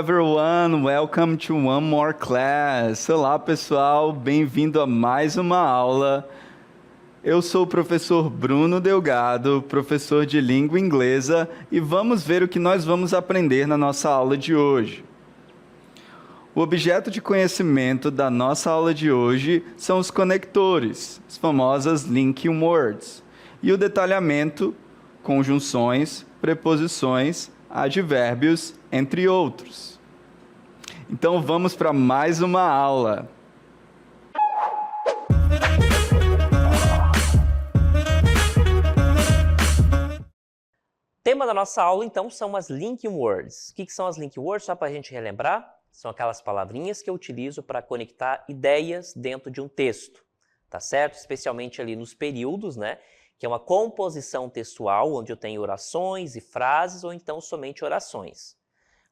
everyone, welcome to one more class. Olá pessoal, bem-vindo a mais uma aula. Eu sou o professor Bruno Delgado, professor de língua inglesa, e vamos ver o que nós vamos aprender na nossa aula de hoje. O objeto de conhecimento da nossa aula de hoje são os conectores, as famosas linking words, e o detalhamento, conjunções, preposições, advérbios, entre outros. Então vamos para mais uma aula. O tema da nossa aula, então, são as linking words. O que são as linking words? Só para a gente relembrar, são aquelas palavrinhas que eu utilizo para conectar ideias dentro de um texto, tá certo? Especialmente ali nos períodos, né? Que é uma composição textual, onde eu tenho orações e frases, ou então somente orações.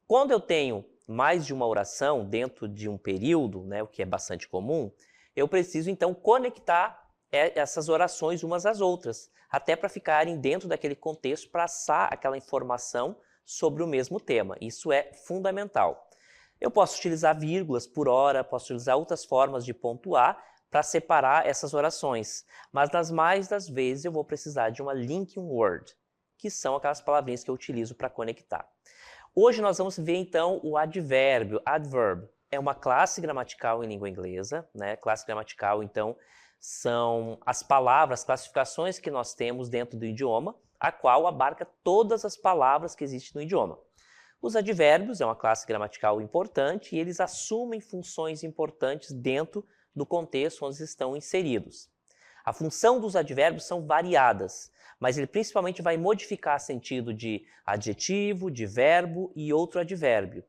Quando eu tenho mais de uma oração dentro de um período, né, o que é bastante comum, eu preciso então conectar essas orações umas às outras, até para ficarem dentro daquele contexto, para passar aquela informação sobre o mesmo tema. Isso é fundamental. Eu posso utilizar vírgulas por hora, posso utilizar outras formas de pontuar, para separar essas orações, mas nas mais das vezes eu vou precisar de uma linking word, que são aquelas palavrinhas que eu utilizo para conectar. Hoje nós vamos ver então o advérbio, adverb. É uma classe gramatical em língua inglesa, né? Classe gramatical, então, são as palavras, classificações que nós temos dentro do idioma, a qual abarca todas as palavras que existem no idioma. Os advérbios é uma classe gramatical importante e eles assumem funções importantes dentro do contexto onde estão inseridos. A função dos advérbios são variadas, mas ele principalmente vai modificar sentido de adjetivo, de verbo e outro advérbio.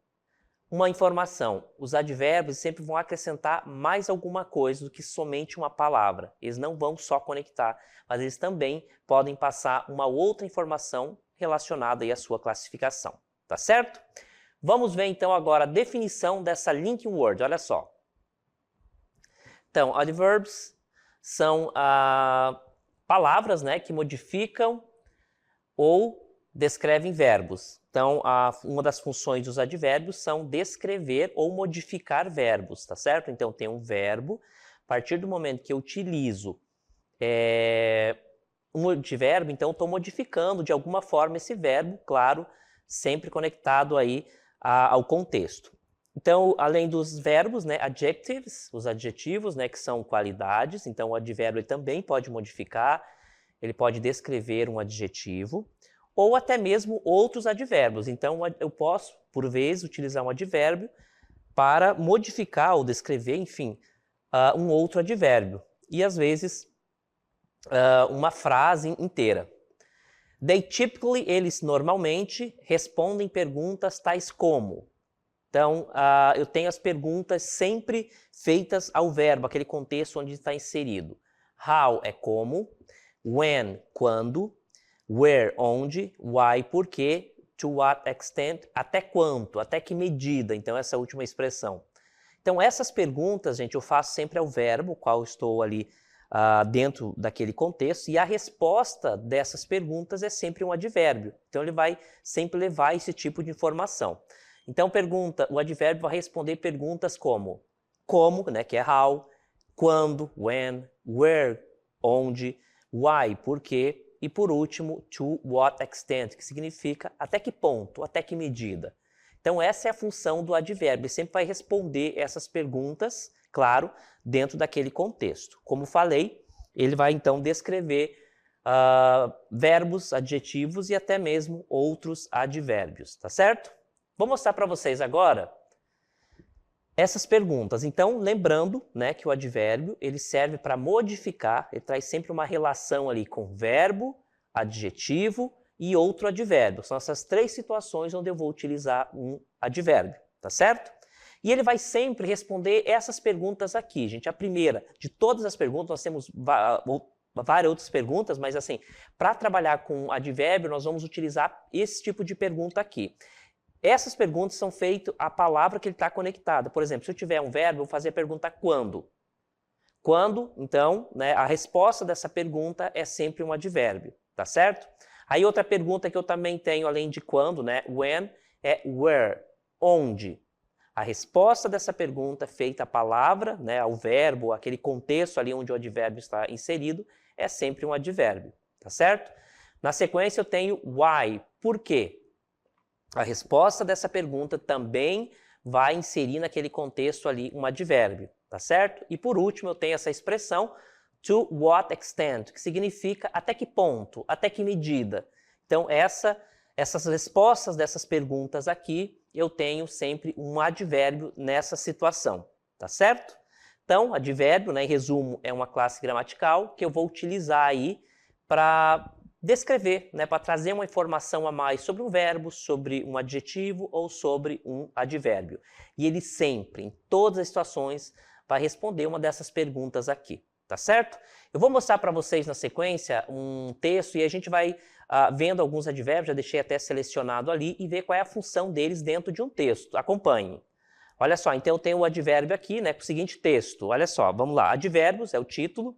Uma informação, os advérbios sempre vão acrescentar mais alguma coisa do que somente uma palavra. Eles não vão só conectar, mas eles também podem passar uma outra informação relacionada aí à sua classificação. Tá certo? Vamos ver então agora a definição dessa linking word, olha só. Então, adverbs são palavras, né, que modificam ou descrevem verbos. Então, uma das funções dos advérbios são descrever ou modificar verbos, tá certo? Então, tem um verbo, a partir do momento que eu utilizo um advérbio, então estou modificando de alguma forma esse verbo, claro, sempre conectado aí ao contexto. Então, além dos verbos, né, adjectives, os adjetivos, né, que são qualidades, então o advérbio ele também pode modificar, ele pode descrever um adjetivo, ou até mesmo outros advérbios. Então, eu posso, por vezes, utilizar um advérbio para modificar ou descrever, enfim, um outro advérbio. E, às vezes, uma frase inteira. They typically, eles normalmente respondem perguntas tais como... Então, eu tenho as perguntas sempre feitas ao verbo, aquele contexto onde está inserido. How é como, when, quando, where, onde, why, por quê, to what extent, até quanto, até que medida, então essa última expressão. Então, essas perguntas, gente, eu faço sempre ao verbo, qual estou ali dentro daquele contexto, e a resposta dessas perguntas é sempre um advérbio. Então, ele vai sempre levar esse tipo de informação. Então, o advérbio vai responder perguntas como, né, que é how, quando, when, where, onde, why, por quê, e por último, to what extent, que significa até que ponto, até que medida. Então, essa é a função do advérbio, ele sempre vai responder essas perguntas, claro, dentro daquele contexto. Como falei, ele vai então descrever verbos, adjetivos e até mesmo outros advérbios, tá certo? Vou mostrar para vocês agora essas perguntas. Então, lembrando, né, que o advérbio ele serve para modificar, ele traz sempre uma relação ali com verbo, adjetivo e outro advérbio. São essas três situações onde eu vou utilizar um advérbio, tá certo? E ele vai sempre responder essas perguntas aqui, gente. A primeira, de todas as perguntas, nós temos várias outras perguntas, mas assim, para trabalhar com advérbio, nós vamos utilizar esse tipo de pergunta aqui. Essas perguntas são feitas à palavra que ele está conectada. Por exemplo, se eu tiver um verbo, eu vou fazer a pergunta quando. Quando, então, né, a resposta dessa pergunta é sempre um advérbio, tá certo? Aí outra pergunta que eu também tenho, além de quando, né, when, é where. onde a resposta dessa pergunta feita à palavra, né, ao verbo, aquele contexto ali onde o advérbio está inserido, é sempre um advérbio, tá certo? Na sequência eu tenho why, por quê? A resposta dessa pergunta também vai inserir naquele contexto ali um advérbio, tá certo? E por último eu tenho essa expressão to what extent, que significa até que ponto, até que medida. Então essas respostas dessas perguntas aqui, eu tenho sempre um advérbio nessa situação, tá certo? Então, advérbio, né, em resumo, é uma classe gramatical que eu vou utilizar aí para descrever, né, para trazer uma informação a mais sobre um verbo, sobre um adjetivo ou sobre um advérbio. E ele sempre, em todas as situações, vai responder uma dessas perguntas aqui, tá certo? Eu vou mostrar para vocês na sequência um texto e a gente vai vendo alguns advérbios, já deixei até selecionado ali, e ver qual é a função deles dentro de um texto. Acompanhe. Olha só, então eu tenho o advérbio aqui, né, com o seguinte texto. Olha só, vamos lá. Advérbios é o título.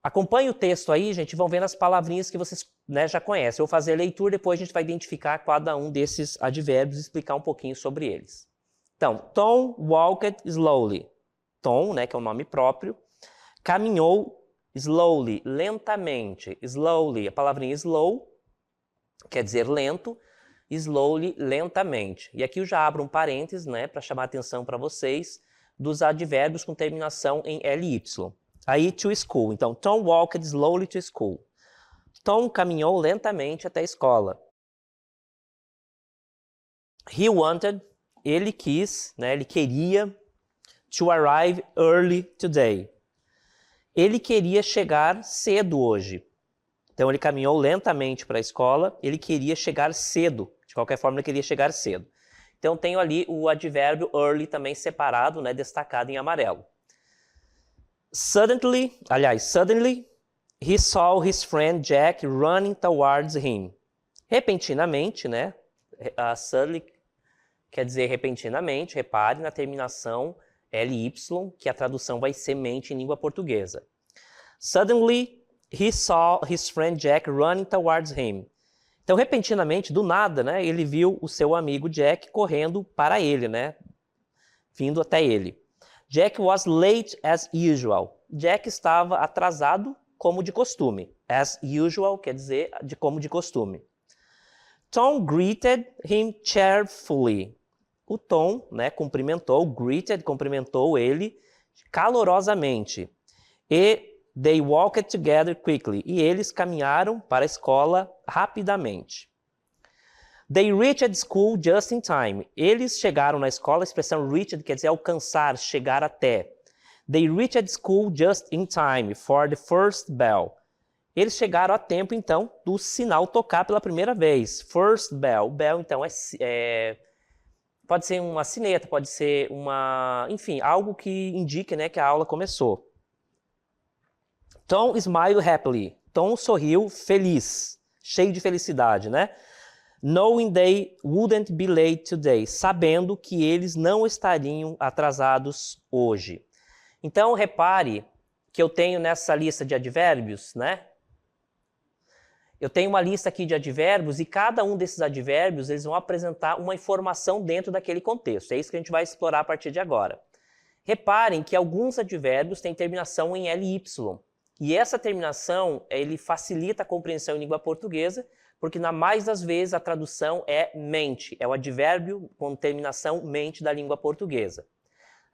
Acompanhe o texto aí, gente, vão vendo as palavrinhas que vocês, né, já conhecem. Eu vou fazer a leitura, depois a gente vai identificar cada um desses advérbios e explicar um pouquinho sobre eles. Então, Tom walked slowly. Tom, né, que é o nome próprio, caminhou slowly, lentamente. Slowly, a palavrinha slow quer dizer lento, slowly, lentamente. E aqui eu já abro um parênteses, né, para chamar a atenção para vocês dos advérbios com terminação em ly. Aí, to school. Então, Tom walked slowly to school. Tom caminhou lentamente até a escola. He wanted, ele quis, né, ele queria, to arrive early today. Ele queria chegar cedo hoje. Então, ele caminhou lentamente para a escola, ele queria chegar cedo. De qualquer forma, ele queria chegar cedo. Então, tenho ali o advérbio early também separado, né, destacado em amarelo. Suddenly, he saw his friend Jack running towards him. Repentinamente, né, suddenly quer dizer repentinamente, repare na terminação ly, que a tradução vai ser mente em língua portuguesa. Suddenly, he saw his friend Jack running towards him. Então, repentinamente, do nada, né, ele viu o seu amigo Jack correndo para ele, né, vindo até ele. Jack was late as usual. Jack estava atrasado como de costume. As usual quer dizer como de costume. Tom greeted him cheerfully. O Tom, né, cumprimentou ele calorosamente. E they walked together quickly. E eles caminharam para a escola rapidamente. They reached school just in time. Eles chegaram na escola, a expressão reached quer dizer alcançar, chegar até. They reached school just in time for the first bell. Eles chegaram a tempo, então, do sinal tocar pela primeira vez. First bell. Bell, então, pode ser uma sineta, pode ser enfim, algo que indique, né, que a aula começou. Tom smiled happily. Tom sorriu feliz, cheio de felicidade, né? Knowing they wouldn't be late today. Sabendo que eles não estariam atrasados hoje. Então, repare que eu tenho nessa lista de advérbios, né? Eu tenho uma lista aqui de advérbios e cada um desses advérbios eles vão apresentar uma informação dentro daquele contexto. É isso que a gente vai explorar a partir de agora. Reparem que alguns advérbios têm terminação em ly. E essa terminação ele facilita a compreensão em língua portuguesa, porque na mais das vezes a tradução é mente. É o advérbio com terminação mente da língua portuguesa.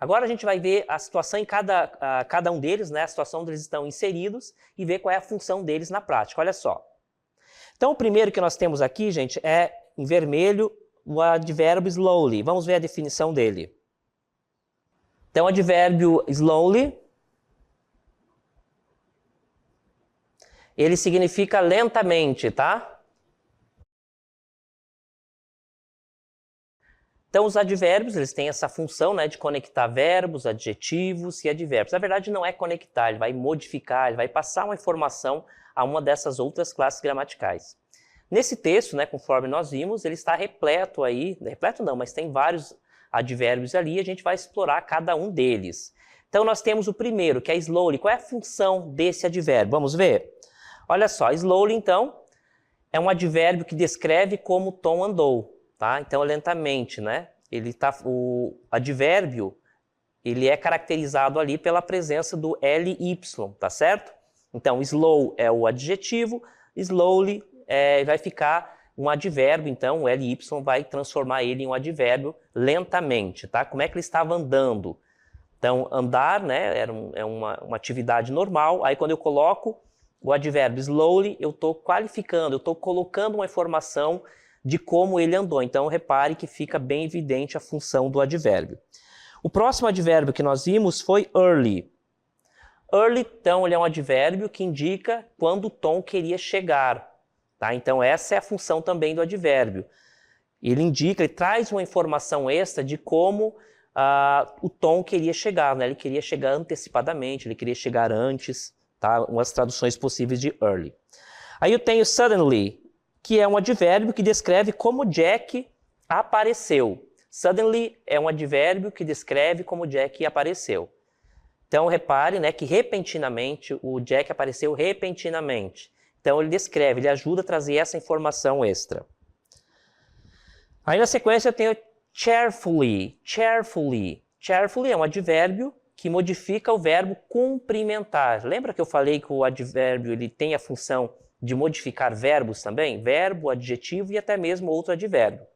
Agora a gente vai ver a situação em cada um deles, né? A situação onde eles estão inseridos e ver qual é a função deles na prática. Olha só. Então, o primeiro que nós temos aqui, gente, é, em vermelho, o advérbio slowly. Vamos ver a definição dele. Então, o advérbio slowly, ele significa lentamente, tá? Então, os advérbios, eles têm essa função, né, de conectar verbos, adjetivos e advérbios. Na verdade, não é conectar, ele vai modificar, ele vai passar uma informação a uma dessas outras classes gramaticais. Nesse texto, né, conforme nós vimos, ele está repleto aí, repleto não, mas tem vários advérbios ali e a gente vai explorar cada um deles. Então, nós temos o primeiro, que é slowly. Qual é a função desse advérbio? Vamos ver? Olha só, slowly, então, é um advérbio que descreve como Tom andou. tá? Então, lentamente, né? O advérbio, ele é caracterizado ali pela presença do ly, tá certo? Então, slow é o adjetivo, slowly vai ficar um advérbio, então o ly vai transformar ele em um advérbio lentamente, tá? Como é que ele estava andando? Então, andar, né, é uma atividade normal, aí quando eu coloco o advérbio slowly, eu estou qualificando, eu estou colocando uma informação de como ele andou. Então, repare que fica bem evidente a função do advérbio. O próximo advérbio que nós vimos foi early. Early, então, ele é um advérbio que indica quando o Tom queria chegar. Tá? Então, essa é a função também do advérbio. Ele traz uma informação extra de como o Tom queria chegar. Né? Ele queria chegar antecipadamente, ele queria chegar antes. Tá? Umas traduções possíveis de early. Aí eu tenho suddenly, que é um advérbio que descreve como Jack apareceu. Suddenly é um advérbio que descreve como Jack apareceu. Então, repare, né, que repentinamente, o Jack apareceu repentinamente. Então, ele descreve, ele ajuda a trazer essa informação extra. Aí, na sequência, eu tenho cheerfully. Cheerfully. Cheerfully é um advérbio que modifica o verbo cumprimentar. Lembra que eu falei que o advérbio ele tem a função de modificar verbos também? Verbo, adjetivo e até mesmo outro advérbio.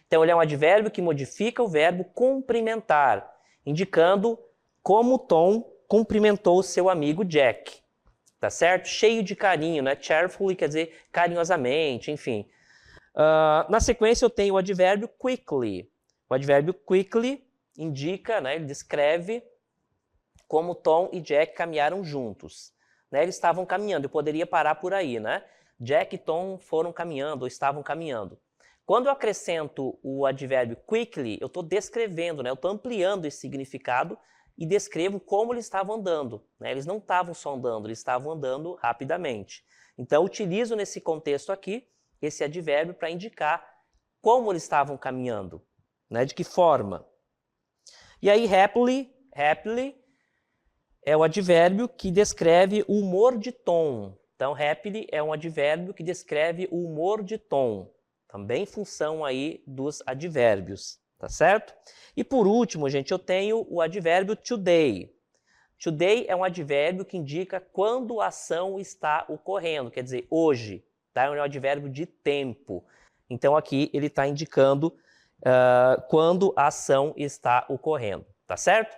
Então, ele é um advérbio que modifica o verbo cumprimentar, indicando como Tom cumprimentou o seu amigo Jack, tá certo? Cheio de carinho, né? Cheerfully quer dizer carinhosamente, enfim. Na sequência eu tenho o advérbio quickly. O advérbio quickly indica, né? Ele descreve como Tom e Jack caminharam juntos. Né? Eles estavam caminhando, eu poderia parar por aí, né? Jack e Tom foram caminhando ou estavam caminhando. Quando eu acrescento o advérbio quickly, eu estou descrevendo, né? Eu estou ampliando esse significado e descrevo como eles estavam andando. Né? Eles não estavam só andando, eles estavam andando rapidamente. Então, eu utilizo nesse contexto aqui esse advérbio para indicar como eles estavam caminhando, né? De que forma. E aí, happily é o advérbio que descreve o humor de Tom. Então, happily é um advérbio que descreve o humor de Tom. Também função aí dos advérbios, tá certo? E por último, gente, eu tenho o advérbio today. Today é um advérbio que indica quando a ação está ocorrendo, quer dizer, hoje. Tá? É um advérbio de tempo. Então, aqui ele está indicando quando a ação está ocorrendo, tá certo?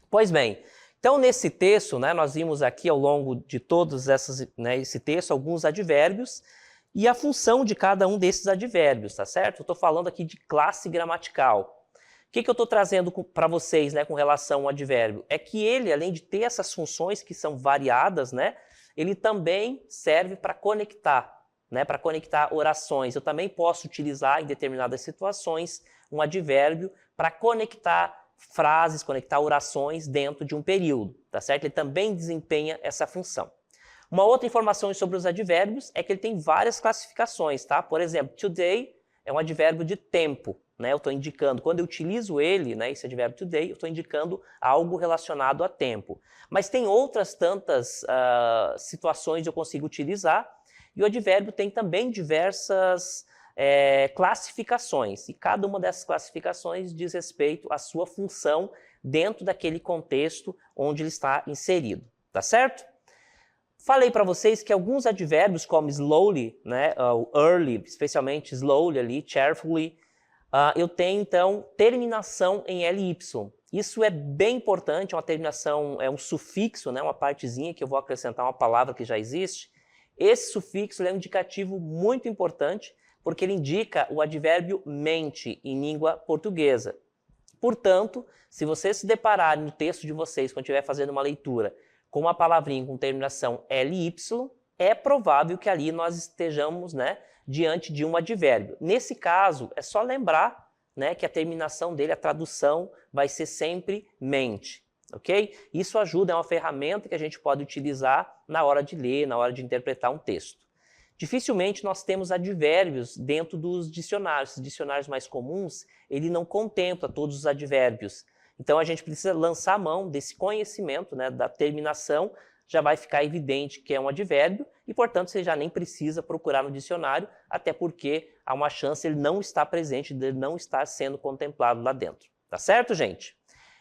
Pois bem, então nesse texto, né, nós vimos aqui ao longo de todos esse texto alguns advérbios e a função de cada um desses advérbios, tá certo? Eu estou falando aqui de classe gramatical. O que eu estou trazendo para vocês, né, com relação ao advérbio? É que ele, além de ter essas funções que são variadas, né, ele também serve para conectar, né, para conectar orações. Eu também posso utilizar em determinadas situações um advérbio para conectar frases, conectar orações dentro de um período, tá certo? Ele também desempenha essa função. Uma outra informação sobre os advérbios é que ele tem várias classificações, tá? Por exemplo, today é um advérbio de tempo, né? Eu estou indicando, quando eu utilizo ele, né, esse advérbio today, eu estou indicando algo relacionado a tempo. Mas tem outras tantas situações que eu consigo utilizar, e o advérbio tem também diversas classificações, e cada uma dessas classificações diz respeito à sua função dentro daquele contexto onde ele está inserido, tá certo? Falei para vocês que alguns advérbios, como slowly, né, o early, especialmente slowly ali, cheerfully, eu tenho então terminação em ly. Isso é bem importante, é uma terminação, é um sufixo, né, uma partezinha que eu vou acrescentar uma palavra que já existe. Esse sufixo é um indicativo muito importante, porque ele indica o advérbio mente em língua portuguesa. Portanto, se vocês se depararem no texto de vocês, quando estiver fazendo uma leitura, com uma palavrinha com terminação ly, é provável que ali nós estejamos, né, diante de um advérbio. Nesse caso, é só lembrar, né, que a terminação dele, a tradução, vai ser sempre mente. Ok? Isso ajuda, é uma ferramenta que a gente pode utilizar na hora de ler, na hora de interpretar um texto. Dificilmente nós temos advérbios dentro dos dicionários. Os dicionários mais comuns, ele não contempla todos os advérbios. Então a gente precisa lançar a mão desse conhecimento, né, da terminação já vai ficar evidente que é um advérbio e, portanto, você já nem precisa procurar no dicionário, até porque há uma chance de ele não estar presente, de ele não estar sendo contemplado lá dentro. Tá certo, gente?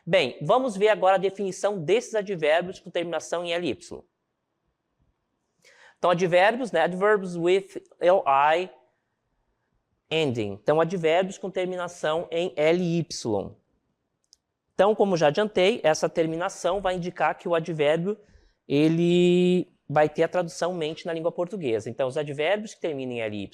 Bem, vamos ver agora a definição desses advérbios com terminação em ly. Então, advérbios, né? Adverbs with ly ending. Então, advérbios com terminação em ly. Então, como já adiantei, essa terminação vai indicar que o advérbio ele vai ter a tradução mente na língua portuguesa. Então, os advérbios que terminam em ly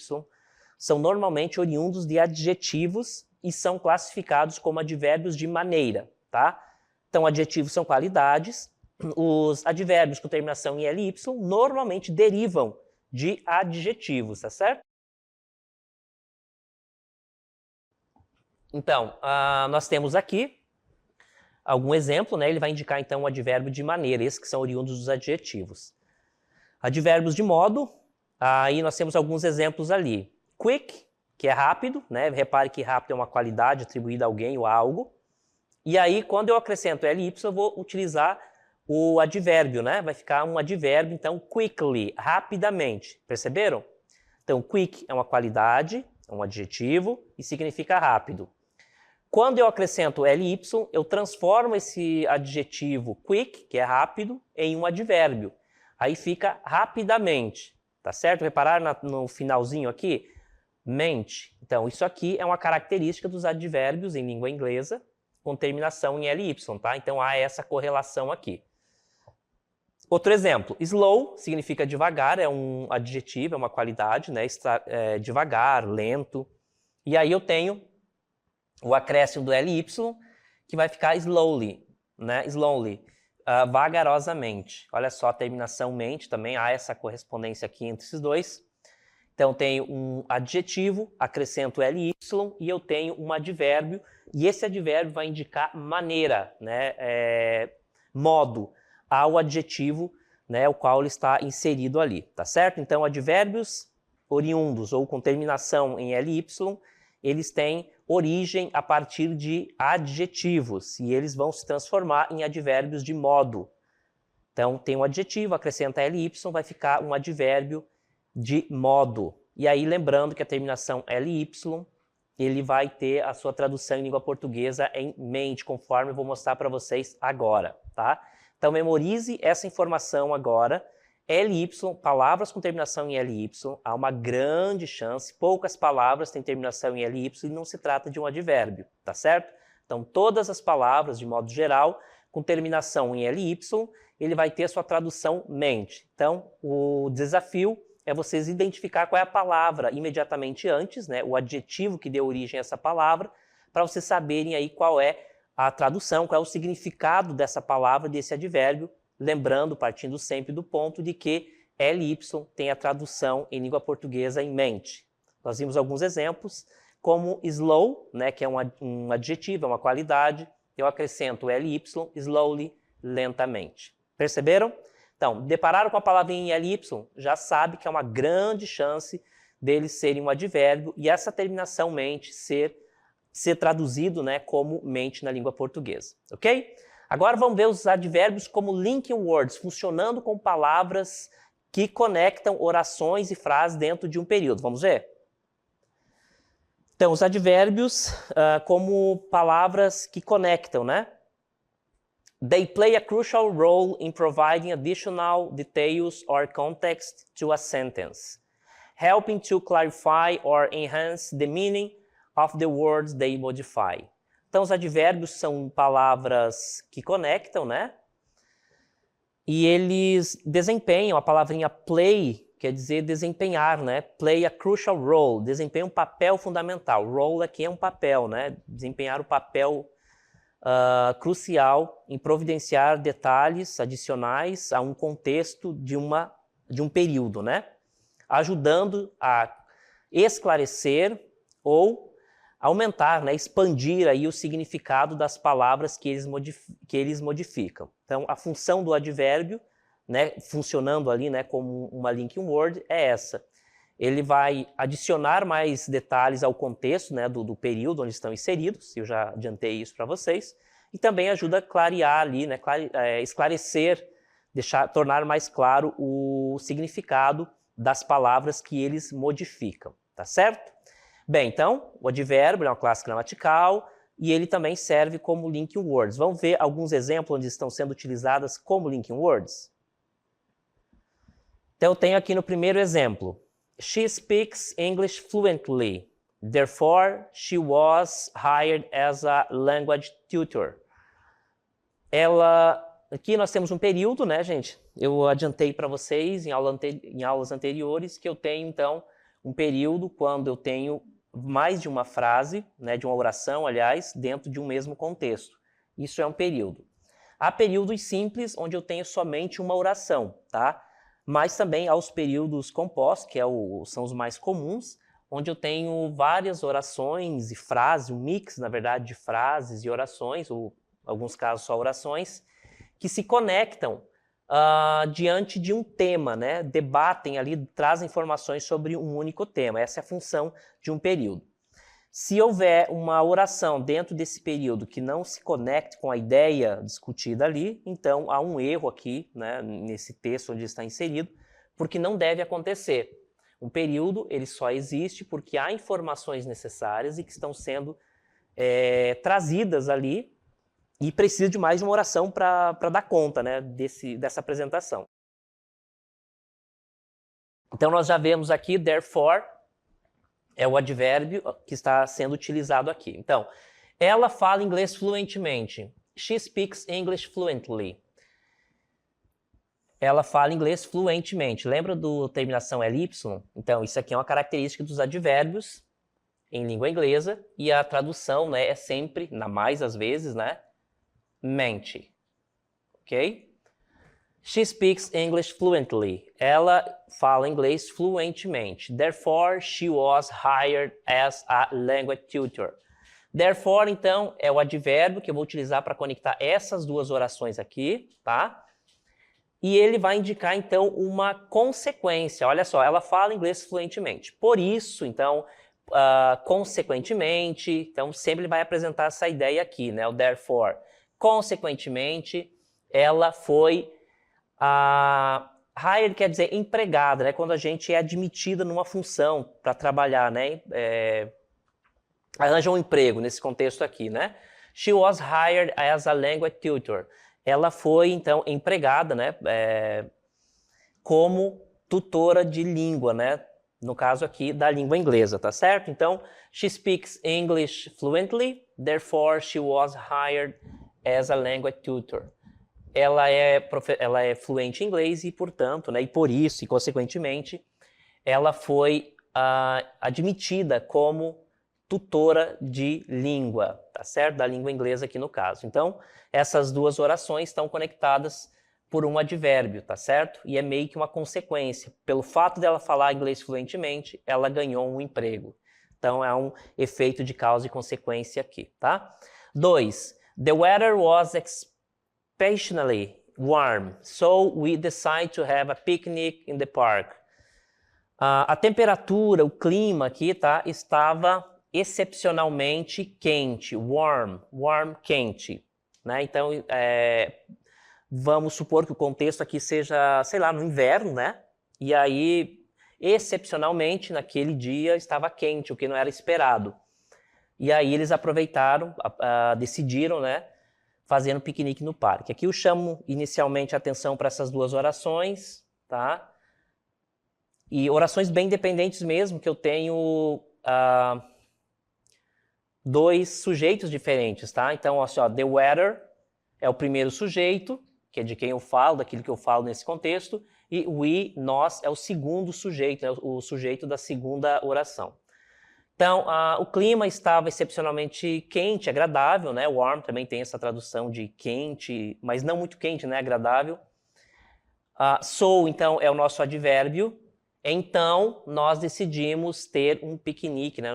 são normalmente oriundos de adjetivos e são classificados como advérbios de maneira, tá? Então, adjetivos são qualidades. Os advérbios com terminação em ly normalmente derivam de adjetivos, tá certo? Então, nós temos aqui algum exemplo, né? Ele vai indicar então o advérbio de maneira, esses que são oriundos dos adjetivos. Advérbios de modo, aí nós temos alguns exemplos ali. Quick, que é rápido, né? Repare que rápido é uma qualidade atribuída a alguém ou a algo. E aí, quando eu acrescento ly, eu vou utilizar o advérbio, né? Vai ficar um advérbio, então, quickly, rapidamente. Perceberam? Então, quick é uma qualidade, é um adjetivo e significa rápido. Quando eu acrescento ly, eu transformo esse adjetivo quick, que é rápido, em um advérbio. Aí fica rapidamente, tá certo? Repararam no finalzinho aqui? Mente. Então, isso aqui é uma característica dos advérbios em língua inglesa com terminação em ly, tá? Então, há essa correlação aqui. Outro exemplo, slow significa devagar, é um adjetivo, é uma qualidade, né? Devagar, lento. E aí eu tenho o acréscimo do ly, que vai ficar slowly, né? Slowly, vagarosamente. Olha só, a terminação mente também, há essa correspondência aqui entre esses dois. Então, tenho um adjetivo, acrescento ly, e eu tenho um advérbio, e esse advérbio vai indicar maneira, né? Modo, ao adjetivo, né? O qual ele está inserido ali, tá certo? Então, advérbios oriundos ou com terminação em ly, eles têm origem a partir de adjetivos, e eles vão se transformar em advérbios de modo. Então, tem um adjetivo, acrescenta ly, vai ficar um advérbio de modo. E aí, lembrando que a terminação ly, ele vai ter a sua tradução em língua portuguesa em mente, conforme eu vou mostrar para vocês agora, tá? Então, memorize essa informação agora. ly, palavras com terminação em ly, há uma grande chance, poucas palavras têm terminação em ly e não se trata de um advérbio, tá certo? Então, todas as palavras, de modo geral, com terminação em ly, ele vai ter sua tradução mente. Então, o desafio é vocês identificar qual é a palavra imediatamente antes, né, o adjetivo que deu origem a essa palavra, para vocês saberem aí qual é a tradução, qual é o significado dessa palavra, desse advérbio, lembrando, partindo sempre do ponto de que ly tem a tradução em língua portuguesa em mente. Nós vimos alguns exemplos, como slow, né, que é um adjetivo, é uma qualidade, eu acrescento ly, slowly, lentamente. Perceberam? Então, depararam com a palavrinha em ly, já sabe que é uma grande chance deles serem um advérbio e essa terminação mente ser traduzido, né, como mente na língua portuguesa, ok? Agora vamos ver os advérbios como linking words, funcionando com palavras que conectam orações e frases dentro de um período. Vamos ver? Então, os advérbios como palavras que conectam, né? They play a crucial role in providing additional details or context to a sentence, helping to clarify or enhance the meaning of the words they modify. Então, os advérbios são palavras que conectam, né? E eles desempenham, a palavrinha play quer dizer desempenhar, né? Play a crucial role, desempenha um papel fundamental. Role aqui é um papel, né? Desempenhar o papel crucial em providenciar detalhes adicionais a um contexto de um período, né? Ajudando a esclarecer ou aumentar, né, expandir aí o significado das palavras que eles modificam. Então, a função do advérbio, né, funcionando ali, né, como uma linking word, é essa. Ele vai adicionar mais detalhes ao contexto, né, do período onde estão inseridos, eu já adiantei isso para vocês, e também ajuda a clarear ali, né, esclarecer tornar mais claro o significado das palavras que eles modificam, tá certo? Bem, então, o advérbio é uma classe gramatical e ele também serve como linking words. Vamos ver alguns exemplos onde estão sendo utilizadas como linking words? Então, eu tenho aqui no primeiro exemplo, she speaks English fluently, therefore she was hired as a language tutor. Aqui nós temos um período, né, gente? Eu adiantei para vocês em aulas anteriores que eu tenho, então, um período quando eu tenho mais de uma frase, né, de uma oração, aliás, dentro de um mesmo contexto. Isso é um período. Há períodos simples, onde eu tenho somente uma oração, tá? Mas também há os períodos compostos, que são os mais comuns, onde eu tenho várias orações e frases, um mix, na verdade, de frases e orações, ou em alguns casos só orações, que se conectam diante de um tema, né? Debatem ali, trazem informações sobre um único tema. Essa é a função de um período. Se houver uma oração dentro desse período que não se conecte com a ideia discutida ali, então há um erro aqui, né, nesse texto onde está inserido, porque não deve acontecer. Um período ele só existe porque há informações necessárias e que estão sendo trazidas ali e precisa de mais de uma oração para dar conta, né, dessa apresentação. Então nós já vemos aqui, therefore, é o advérbio que está sendo utilizado aqui. Então, ela fala inglês fluentemente. She speaks English fluently. Ela fala inglês fluentemente. Lembra do terminação ly? Então, isso aqui é uma característica dos advérbios em língua inglesa e a tradução, né, é sempre, na mais às vezes, né, mente. Ok? She speaks English fluently. Ela fala inglês fluentemente. Therefore, she was hired as a language tutor. Therefore, então, é o advérbio que eu vou utilizar para conectar essas duas orações aqui, tá? E ele vai indicar, então, uma consequência. Olha só, ela fala inglês fluentemente. Por isso, então, consequentemente, então, sempre ele vai apresentar essa ideia aqui, né? O therefore. Consequentemente, ela foi hired quer dizer empregada, né? Quando a gente é admitida numa função para trabalhar, né? Arranja um emprego nesse contexto aqui, né? She was hired as a language tutor. Ela foi, então, empregada, né? Como tutora de língua, né? No caso aqui, da língua inglesa, tá certo? Então, she speaks English fluently, therefore she was hired as a language tutor. Ela é fluente em inglês e, portanto, né, e por isso, e consequentemente, ela foi admitida como tutora de língua, tá certo? Da língua inglesa aqui no caso. Então, essas duas orações estão conectadas por um advérbio, tá certo? E é meio que uma consequência. Pelo fato dela falar inglês fluentemente, ela ganhou um emprego. Então, é um efeito de causa e consequência aqui, tá? 2. The weather was especially warm, so we decided to have a picnic in the park. A temperatura, o clima aqui, tá, estava excepcionalmente quente, warm, quente, né? Então, vamos supor que o contexto aqui seja, sei lá, no inverno, né? E aí, excepcionalmente, naquele dia estava quente, o que não era esperado. E aí eles aproveitaram, decidiram, né, fazer um piquenique no parque. Aqui eu chamo inicialmente a atenção para essas duas orações, tá? E orações bem independentes mesmo, que eu tenho dois sujeitos diferentes, tá? Então, assim, ó, the weather é o primeiro sujeito, que é de quem eu falo, daquilo que eu falo nesse contexto, e we, nós, é o segundo sujeito, né, o sujeito da segunda oração. Então, o clima estava excepcionalmente quente, agradável, né? Warm também tem essa tradução de quente, mas não muito quente, né? Agradável. So, então, é o nosso advérbio. Então, nós decidimos ter um piquenique, né?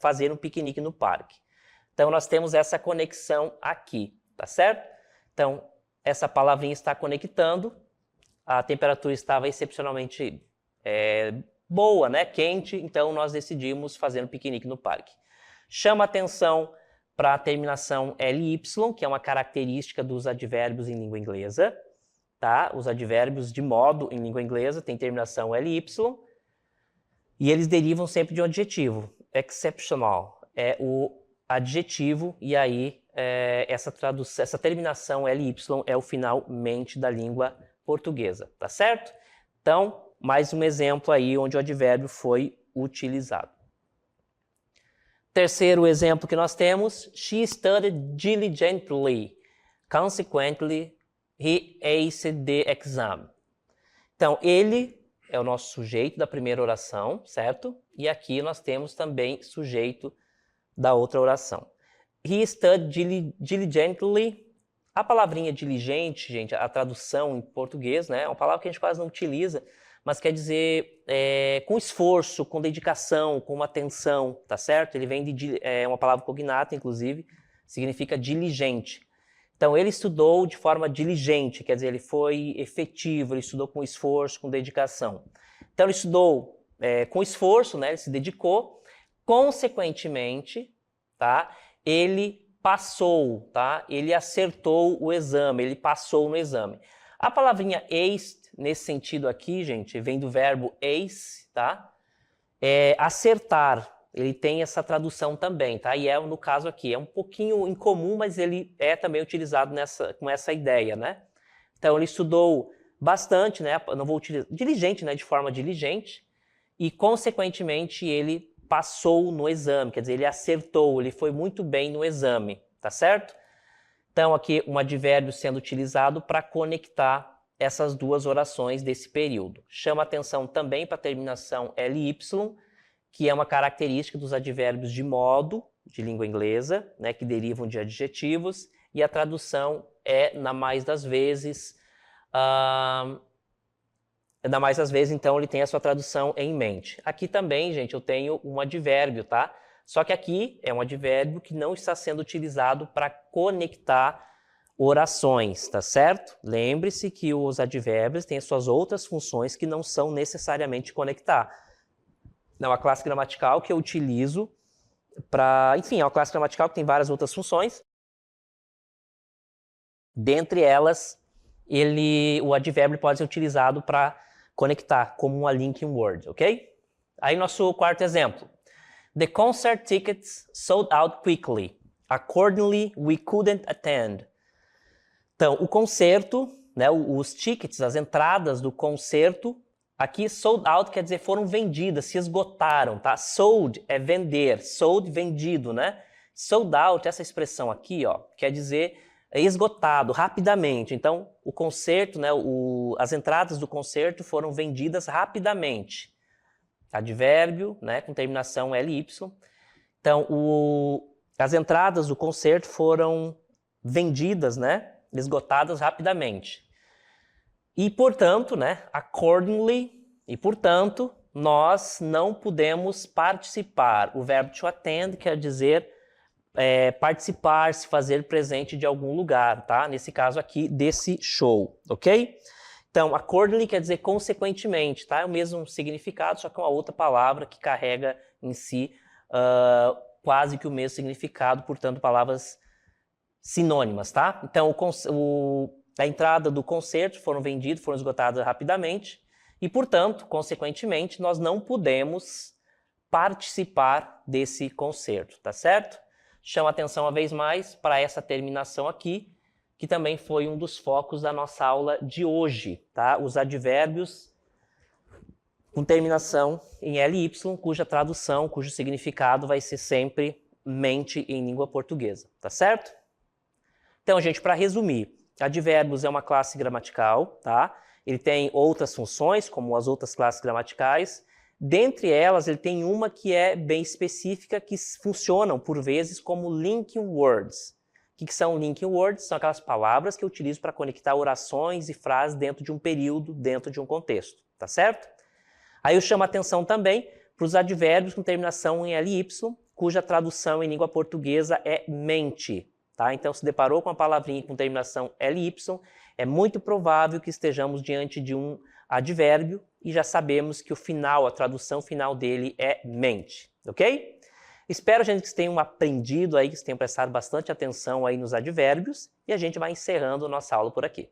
Fazer um piquenique no parque. Então, nós temos essa conexão aqui, tá certo? Então, essa palavrinha está conectando. A temperatura estava excepcionalmente boa, né? Quente, então nós decidimos fazer um piquenique no parque. Chama atenção para a terminação ly, que é uma característica dos advérbios em língua inglesa. tá? Os advérbios de modo em língua inglesa têm terminação ly, e eles derivam sempre de um adjetivo. Exceptional é o adjetivo, e aí essa terminação ly é o finalmente da língua portuguesa, tá certo? Então, mais um exemplo aí onde o advérbio foi utilizado. Terceiro exemplo que nós temos, she studied diligently, consequently, he aced the exam. Então, ele é o nosso sujeito da primeira oração, certo? E aqui nós temos também sujeito da outra oração. He studied diligently. A palavrinha diligente, gente, a tradução em português, né, é uma palavra que a gente quase não utiliza, mas quer dizer com esforço, com dedicação, com atenção, tá certo? Ele vem de uma palavra cognata, inclusive, significa diligente. Então, ele estudou de forma diligente, quer dizer, ele foi efetivo, ele estudou com esforço, com dedicação. Então, ele estudou com esforço, né, ele se dedicou, consequentemente, tá, ele passou, tá, ele acertou o exame, ele passou no exame. A palavrinha aced, nesse sentido aqui, gente, vem do verbo ace, tá? Acertar. Ele tem essa tradução também, tá? E no caso aqui, é um pouquinho incomum, mas ele é também utilizado com essa ideia, né? Então, ele estudou bastante, né? Não vou utilizar, diligente, né? De forma diligente. E, consequentemente, ele passou no exame, quer dizer, ele acertou, ele foi muito bem no exame, tá certo? Então, aqui um advérbio sendo utilizado para conectar essas duas orações desse período. Chama atenção também para a terminação ly, que é uma característica dos advérbios de modo, de língua inglesa, né, que derivam de adjetivos, e a tradução na mais das vezes, então, ele tem a sua tradução em mente. Aqui também, gente, eu tenho um advérbio, tá? Só que aqui é um advérbio que não está sendo utilizado para conectar orações, tá certo? Lembre-se que os advérbios têm suas outras funções que não são necessariamente conectar. Não, a classe gramatical que eu utilizo para... Enfim, é uma classe gramatical que tem várias outras funções. Dentre elas, o advérbio pode ser utilizado para conectar, como uma linking word, ok? Aí, nosso quarto exemplo. The concert tickets sold out quickly. Accordingly, we couldn't attend. Então, o concerto, né, os tickets, as entradas do concerto, aqui sold out quer dizer foram vendidas, se esgotaram, tá? Sold é vender, sold vendido, né? Sold out, essa expressão aqui, ó, quer dizer esgotado, rapidamente. Então, o concerto, né, as entradas do concerto foram vendidas rapidamente. Advérbio, né, com terminação ly. Então, as entradas do concerto foram vendidas, né, esgotadas rapidamente. E, portanto, né, accordingly, e, portanto, nós não pudemos participar. O verbo to attend quer dizer participar, se fazer presente de algum lugar, tá? Nesse caso aqui, desse show, ok? Então, accordingly quer dizer consequentemente, tá? É o mesmo significado, só que uma outra palavra que carrega em si quase que o mesmo significado, portanto, palavras sinônimas, tá? Então, a entrada do concerto foram esgotadas rapidamente e, portanto, consequentemente, nós não pudemos participar desse concerto, tá certo? Chama atenção uma vez mais para essa terminação aqui, que também foi um dos focos da nossa aula de hoje, tá? Os advérbios com terminação em ly, cuja tradução, cujo significado vai ser sempre mente em língua portuguesa, tá certo? Então, gente, para resumir, advérbios é uma classe gramatical, tá? Ele tem outras funções, como as outras classes gramaticais. Dentre elas, ele tem uma que é bem específica, que funcionam, por vezes, como linking words. O que são linking words? São aquelas palavras que eu utilizo para conectar orações e frases dentro de um período, dentro de um contexto, tá certo? Aí eu chamo a atenção também para os advérbios com terminação em ly, cuja tradução em língua portuguesa é mente. Tá? Então, se deparou com uma palavrinha com terminação ly, é muito provável que estejamos diante de um advérbio e já sabemos que a tradução final dele é mente, ok? Espero, gente, que vocês tenham aprendido aí, que vocês tenham prestado bastante atenção aí nos advérbios e a gente vai encerrando a nossa aula por aqui.